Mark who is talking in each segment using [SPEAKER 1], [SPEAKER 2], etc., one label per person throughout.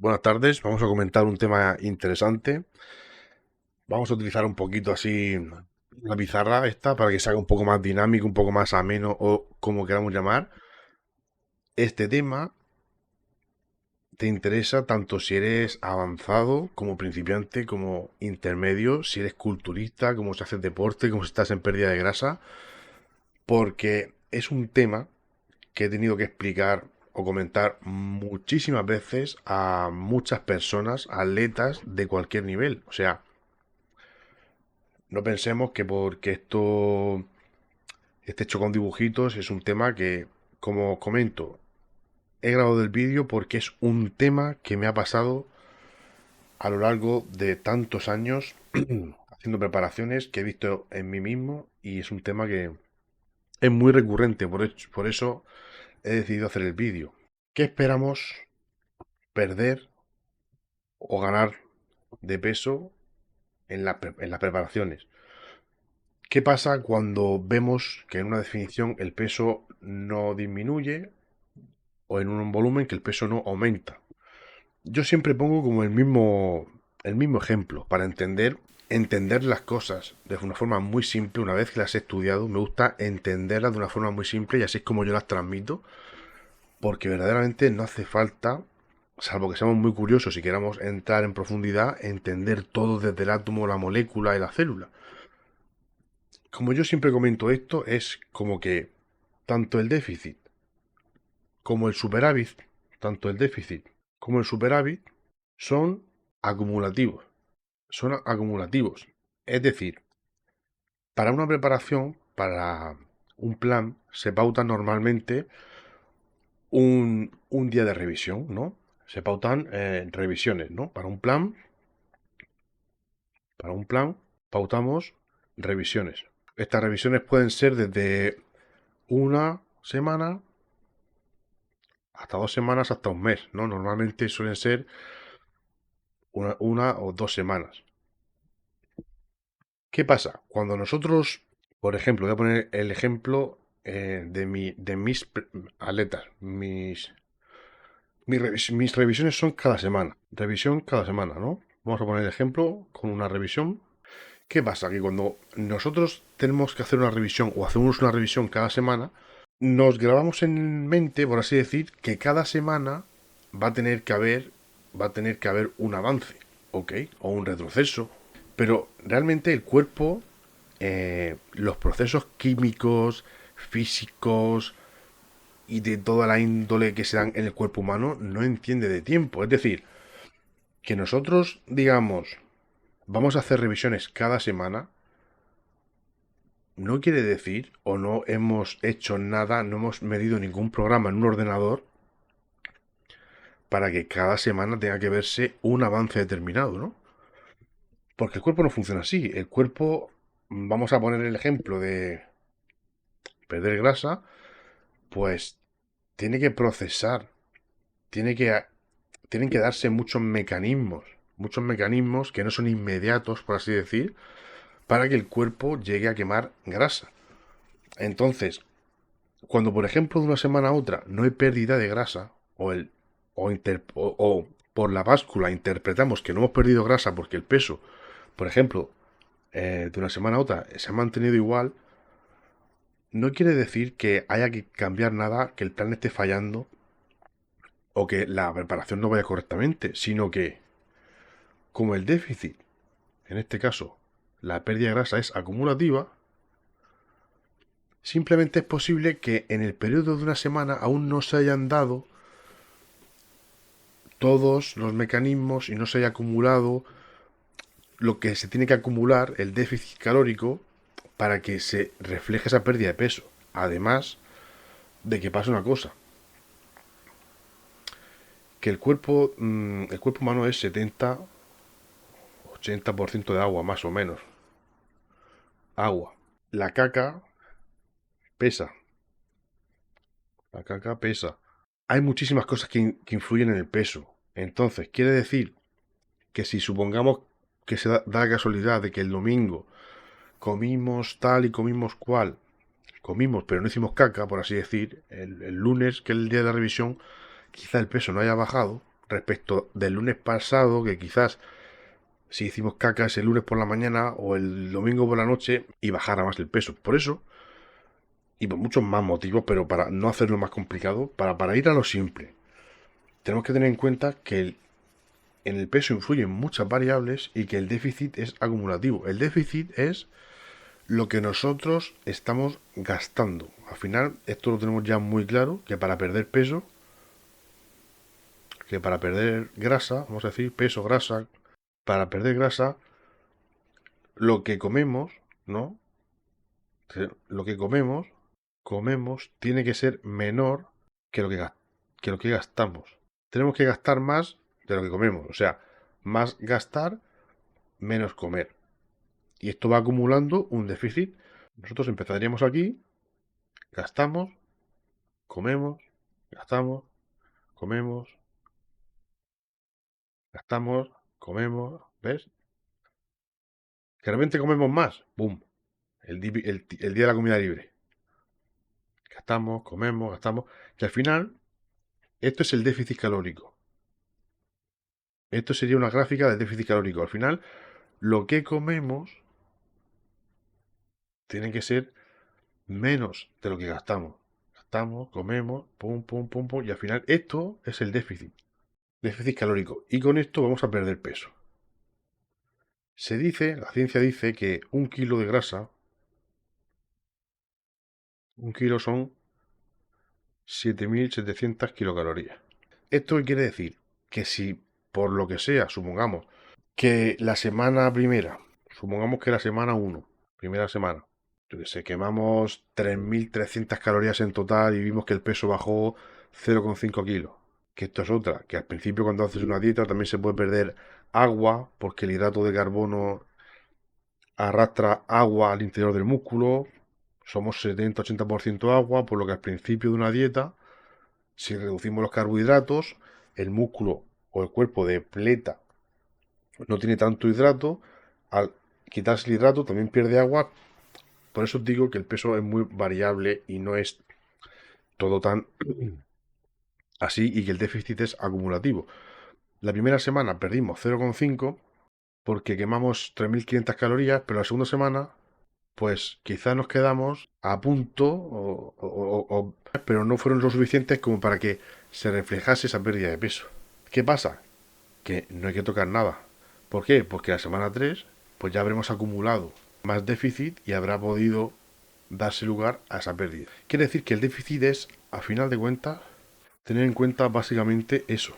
[SPEAKER 1] Buenas tardes, vamos a comentar un tema interesante. Vamos a utilizar un poquito así la pizarra esta para que se haga un poco más dinámico, un poco más ameno o como queramos llamar. Este tema te interesa tanto si eres avanzado como principiante, como intermedio, si eres culturista, como si haces deporte, como si estás en pérdida de grasa, porque es un tema que he tenido que explicar o comentar muchísimas veces a muchas personas, atletas de cualquier nivel. O sea, no pensemos que porque esto esté hecho con dibujitos es un tema que, como os comento, he grabado el vídeo porque es un tema que me ha pasado a lo largo de tantos años haciendo preparaciones que he visto en mí mismo y es un tema que es muy recurrente, por eso he decidido hacer el vídeo. ¿Qué esperamos perder o ganar de peso en las preparaciones? ¿Qué pasa cuando vemos que en una definición el peso no disminuye o en un volumen que el peso no aumenta? Yo siempre pongo como el mismo ejemplo para entender las cosas de una forma muy simple. Una vez que las he estudiado, me gusta entenderlas de una forma muy simple y así es como yo las transmito, porque verdaderamente no hace falta, salvo que seamos muy curiosos y queramos entrar en profundidad, entender todo desde el átomo, la molécula y la célula. Como yo siempre comento esto, es como que tanto el déficit como el superávit, tanto el déficit como el superávit son acumulativos. Son acumulativos. Es decir, para una preparación, para un plan, se pauta normalmente un día de revisión, ¿no? Se pautan revisiones, ¿no? Para un plan, pautamos revisiones. Estas revisiones pueden ser desde una semana hasta 2 semanas, hasta un mes, ¿no? Normalmente suelen ser una o 2 semanas. ¿Qué pasa? Cuando nosotros, por ejemplo, voy a poner el ejemplo de mis atletas, mis revisiones son cada semana, revisión cada semana, ¿no? Vamos a poner el ejemplo con una revisión. ¿Qué pasa? Que cuando nosotros tenemos que hacer una revisión o hacemos una revisión cada semana, nos grabamos en mente, por así decir, que cada semana va a tener que haber, va a tener que haber un avance, ¿ok? O un retroceso. Pero realmente el cuerpo, los procesos químicos, físicos y de toda la índole que se dan en el cuerpo humano no entiende de tiempo. Es decir, que nosotros digamos, vamos a hacer revisiones cada semana, no quiere decir, o no hemos hecho nada, no hemos medido ningún programa en un ordenador para que cada semana tenga que verse un avance determinado, ¿no? Porque el cuerpo no funciona así. El cuerpo, vamos a poner el ejemplo de perder grasa, pues tiene que procesar, tiene que, tienen que darse muchos mecanismos que no son inmediatos, por así decir, para que el cuerpo llegue a quemar grasa. Entonces, cuando por ejemplo de una semana a otra no hay pérdida de grasa, o por la báscula interpretamos que no hemos perdido grasa porque el peso, por ejemplo, de una semana a otra se ha mantenido igual, no quiere decir que haya que cambiar nada, que el plan esté fallando o que la preparación no vaya correctamente, sino que, como el déficit, en este caso, la pérdida de grasa es acumulativa, simplemente es posible que en el periodo de una semana aún no se hayan dado todos los mecanismos y no se haya acumulado lo que se tiene que acumular, el déficit calórico, para que se refleje esa pérdida de peso. Además de que pasa una cosa, que el cuerpo humano es 70-80% de agua, más o menos. Agua. La caca pesa. La caca pesa. Hay muchísimas cosas que influyen en el peso. Entonces, quiere decir que si supongamos que se da la casualidad de que el domingo comimos tal y comimos cual, comimos pero no hicimos caca, por así decir, el lunes, que es el día de la revisión, quizá el peso no haya bajado, respecto del lunes pasado, que quizás si hicimos cacas el lunes por la mañana o el domingo por la noche y bajara más el peso. Por eso, y por muchos más motivos, pero para no hacerlo más complicado, para ir a lo simple, tenemos que tener en cuenta que en el peso influyen muchas variables y que el déficit es acumulativo. El déficit es lo que nosotros estamos gastando. Al final, esto lo tenemos ya muy claro, que para perder peso, que para perder grasa, vamos a decir, peso, grasa, para perder grasa, lo que comemos, ¿no? Lo que comemos tiene que ser menor que que lo que gastamos. Tenemos que gastar más de lo que comemos. O sea, más gastar, menos comer. Y esto va acumulando un déficit. Nosotros empezaríamos aquí, gastamos, comemos, gastamos, comemos, gastamos, comemos, ¿ves? Que realmente comemos más, ¡boom! El día de la comida libre. Gastamos, comemos, gastamos. Que al final, esto es el déficit calórico. Esto sería una gráfica del déficit calórico. Al final, lo que comemos tiene que ser menos de lo que gastamos. Gastamos, comemos, pum, pum, pum, pum. Y al final, esto es el déficit. Déficit calórico. Y con esto vamos a perder peso. Se dice, la ciencia dice que un kilo de grasa, un kilo son 7.700 kilocalorías. ¿Esto qué quiere decir? Que si, por lo que sea, supongamos que la semana primera, supongamos que la semana 1, primera semana, yo que sé, quemamos 3.300 calorías en total y vimos que el peso bajó 0,5 kilos. Que esto es otra, que al principio cuando haces una dieta también se puede perder agua, porque el hidrato de carbono arrastra agua al interior del músculo. Somos 70-80% agua, por lo que al principio de una dieta, si reducimos los carbohidratos, el músculo o el cuerpo depleta, no tiene tanto hidrato, al quitarse el hidrato también pierde agua. Por eso os digo que el peso es muy variable y no es todo tan así y que el déficit es acumulativo. La primera semana perdimos 0,5 porque quemamos 3.500 calorías, pero la segunda semana pues quizá nos quedamos a punto, pero no fueron lo suficientes como para que se reflejase esa pérdida de peso. ¿Qué pasa? Que no hay que tocar nada. ¿Por qué? Porque la semana 3 pues ya habremos acumulado más déficit y habrá podido darse lugar a esa pérdida. Quiere decir que el déficit es, a final de cuentas, tener en cuenta básicamente eso,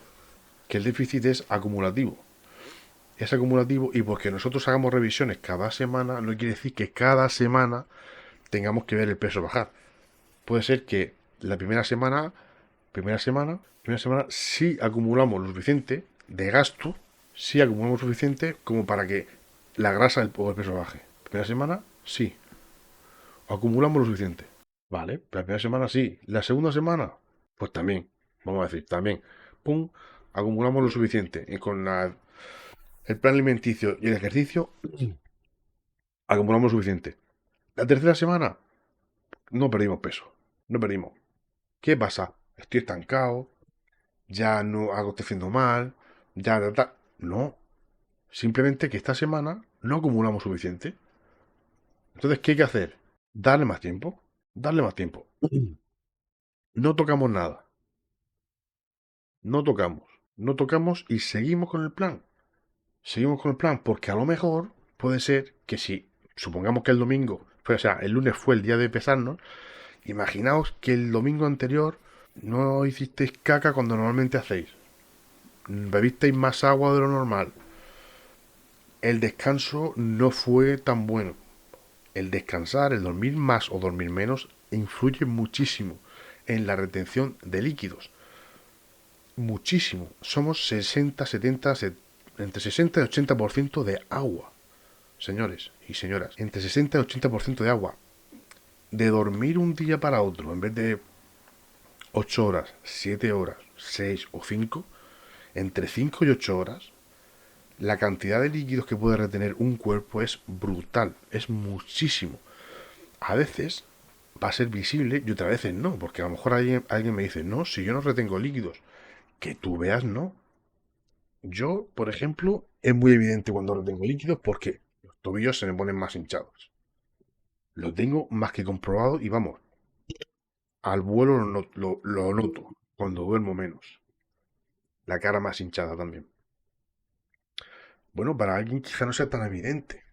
[SPEAKER 1] que el déficit es acumulativo. Es acumulativo y porque nosotros hagamos revisiones cada semana no quiere decir que cada semana tengamos que ver el peso bajar. Puede ser que la primera semana sí acumulamos lo suficiente de gasto, sí acumulamos suficiente como para que la grasa o el peso baje. Primera semana, sí. Acumulamos lo suficiente. Vale, la primera semana sí. La segunda semana, pues también. Vamos a decir, también. Pum, acumulamos lo suficiente. Y con el plan alimenticio y el ejercicio, acumulamos lo suficiente. La tercera semana, no perdimos peso. No perdimos. ¿Qué pasa? Estoy estancado, ya no hago, estoy haciendo mal, ya. No. Simplemente que esta semana no acumulamos suficiente. Entonces, ¿qué hay que hacer? Darle más tiempo. Darle más tiempo. No tocamos nada. No tocamos. No tocamos y seguimos con el plan. Seguimos con el plan porque a lo mejor puede ser que si, supongamos que el domingo, o sea, el lunes fue el día de pesarnos, imaginaos que el domingo anterior no hicisteis caca cuando normalmente hacéis. Bebisteis más agua de lo normal. El descanso no fue tan bueno. El descansar, el dormir más o dormir menos, influye muchísimo en la retención de líquidos. Muchísimo. Somos 60, 70, entre 60 y 80% de agua. Señores y señoras, entre 60 y 80% de agua. De dormir un día para otro, en vez de 8 horas, 7 horas, 6 o 5, entre 5 y 8 horas, la cantidad de líquidos que puede retener un cuerpo es brutal, es muchísimo. A veces va a ser visible y otras veces no, porque a lo mejor alguien me dice, no, si yo no retengo líquidos, que tú veas, no. Yo, por ejemplo, es muy evidente cuando no tengo líquidos porque los tobillos se me ponen más hinchados. Lo tengo más que comprobado y vamos, al vuelo lo noto cuando duermo menos. La cara más hinchada también. Bueno, para alguien quizá no sea tan evidente,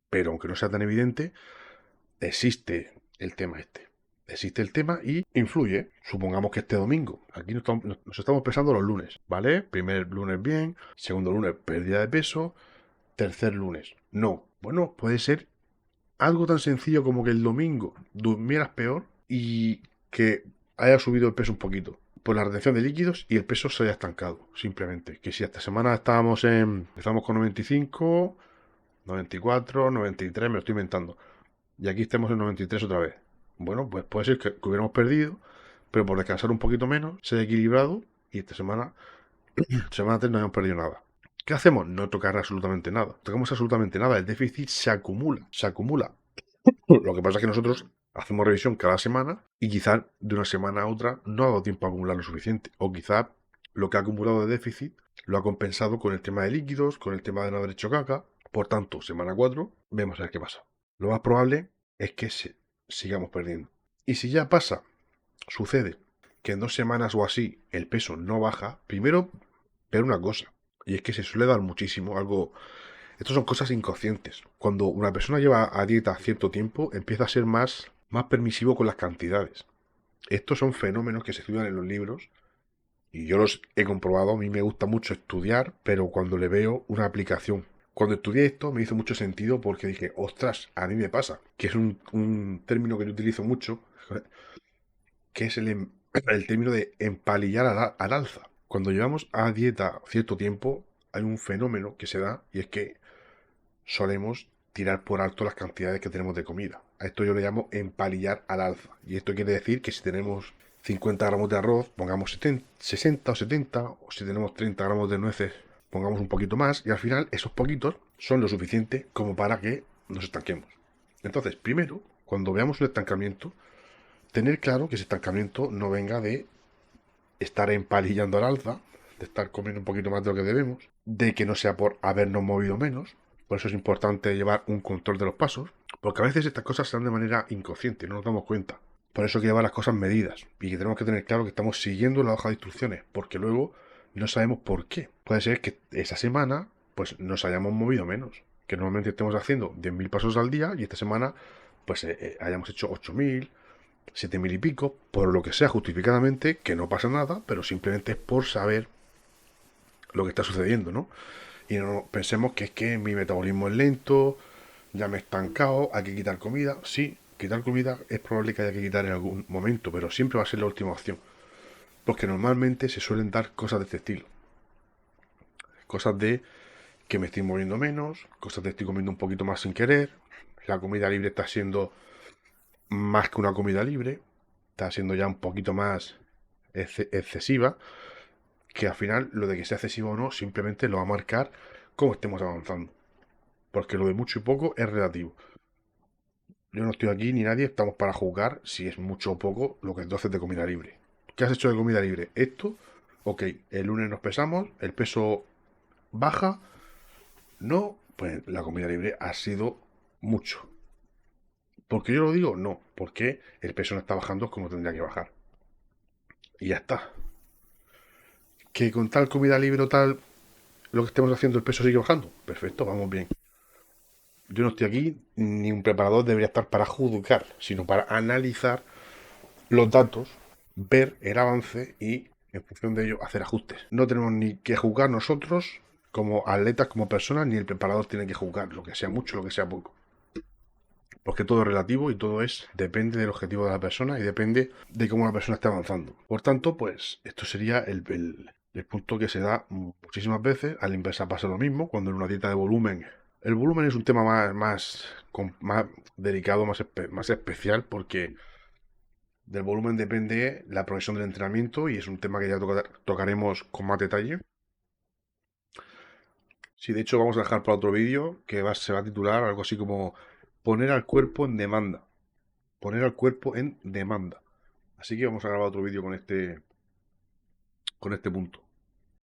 [SPEAKER 1] pero aunque no sea tan evidente, existe el tema este. Existe el tema y influye. Supongamos que este domingo, aquí nos estamos pesando los lunes, ¿vale? Primer lunes bien, segundo lunes pérdida de peso, tercer lunes no. Bueno, puede ser algo tan sencillo como que el domingo durmieras peor y que haya subido el peso un poquito por la retención de líquidos y el peso se haya estancado, simplemente. Que si esta semana empezamos con 95, 94, 93, me lo estoy inventando. Y aquí estemos en 93 otra vez. Bueno, pues puede ser que hubiéramos perdido, pero por descansar un poquito menos, se haya equilibrado y esta semana 3 no hayamos perdido nada. ¿Qué hacemos? No tocar absolutamente nada. No tocamos absolutamente nada. El déficit se acumula. Se acumula. Lo que pasa es que nosotros hacemos revisión cada semana y quizás de una semana a otra no ha dado tiempo a acumular lo suficiente. O quizás lo que ha acumulado de déficit lo ha compensado con el tema de líquidos, con el tema de no haber hecho caca. Por tanto, semana 4 vemos a ver qué pasa. Lo más probable es que sigamos perdiendo. Y si ya pasa, sucede, que en 2 semanas o así el peso no baja, primero, pero una cosa, y es que se suele dar muchísimo algo. Estas son cosas inconscientes. Cuando una persona lleva a dieta cierto tiempo, empieza a ser más permisivo con las cantidades. Estos son fenómenos que se estudian en los libros y yo los he comprobado. A mí me gusta mucho estudiar, pero cuando le veo una aplicación. Cuando estudié esto me hizo mucho sentido porque dije, ostras, a mí me pasa, que es un término que yo utilizo mucho, que es el término de empalillar al alza. Cuando llevamos a dieta cierto tiempo, hay un fenómeno que se da y es que solemos tirar por alto las cantidades que tenemos de comida. A esto yo le llamo empalillar al alza. Y esto quiere decir que si tenemos 50 gramos de arroz, pongamos 60 o 70, o si tenemos 30 gramos de nueces, pongamos un poquito más, y al final esos poquitos son lo suficiente como para que nos estanquemos. Entonces, primero, cuando veamos un estancamiento, tener claro que ese estancamiento no venga de estar empalillando al alza, de estar comiendo un poquito más de lo que debemos, de que no sea por habernos movido menos. Por eso es importante llevar un control de los pasos, porque a veces estas cosas se dan de manera inconsciente, no nos damos cuenta. Por eso hay que llevar las cosas medidas y que tenemos que tener claro que estamos siguiendo la hoja de instrucciones, porque luego no sabemos por qué. Puede ser que esa semana pues nos hayamos movido menos, que normalmente estemos haciendo 10.000 pasos al día y esta semana pues hayamos hecho 8.000, 7.000 y pico, por lo que sea justificadamente, que no pasa nada, pero simplemente es por saber lo que está sucediendo, ¿no? Y no pensemos que es que mi metabolismo es lento, ya me he estancado, hay que quitar comida. Sí, quitar comida es probable que haya que quitar en algún momento, pero siempre va a ser la última opción. Porque normalmente se suelen dar cosas de este estilo. Cosas de que me estoy moviendo menos, cosas de estoy comiendo un poquito más sin querer, la comida libre está siendo más que una comida libre, está siendo ya un poquito más excesiva, que al final lo de que sea excesivo o no simplemente lo va a marcar cómo estemos avanzando. Porque lo de mucho y poco es relativo. Yo no estoy aquí ni nadie, estamos para juzgar si es mucho o poco lo que tú haces de comida libre. ¿Qué has hecho de comida libre? Esto, ok, el lunes nos pesamos, el peso baja, no, pues la comida libre ha sido mucho. ¿Por qué yo lo digo? No, porque el peso no está bajando como tendría que bajar. Y ya está. Que con tal comida libre o tal, lo que estemos haciendo el peso sigue bajando. Perfecto, vamos bien. Yo no estoy aquí, ni un preparador debería estar para juzgar, sino para analizar los datos, ver el avance y, en función de ello, hacer ajustes. No tenemos ni que juzgar nosotros como atletas, como personas, ni el preparador tiene que juzgar lo que sea mucho, lo que sea poco. Porque todo es relativo y todo depende del objetivo de la persona y depende de cómo la persona esté avanzando. Por tanto, pues esto sería el punto que se da muchísimas veces. A la inversa pasa lo mismo, cuando en una dieta de volumen. El volumen es un tema más delicado, más especial, porque del volumen depende la progresión del entrenamiento y es un tema que ya tocaremos con más detalle. Sí, de hecho vamos a dejar para otro vídeo que se va a titular algo así como poner al cuerpo en demanda. Poner al cuerpo en demanda. Así que vamos a grabar otro vídeo con este punto.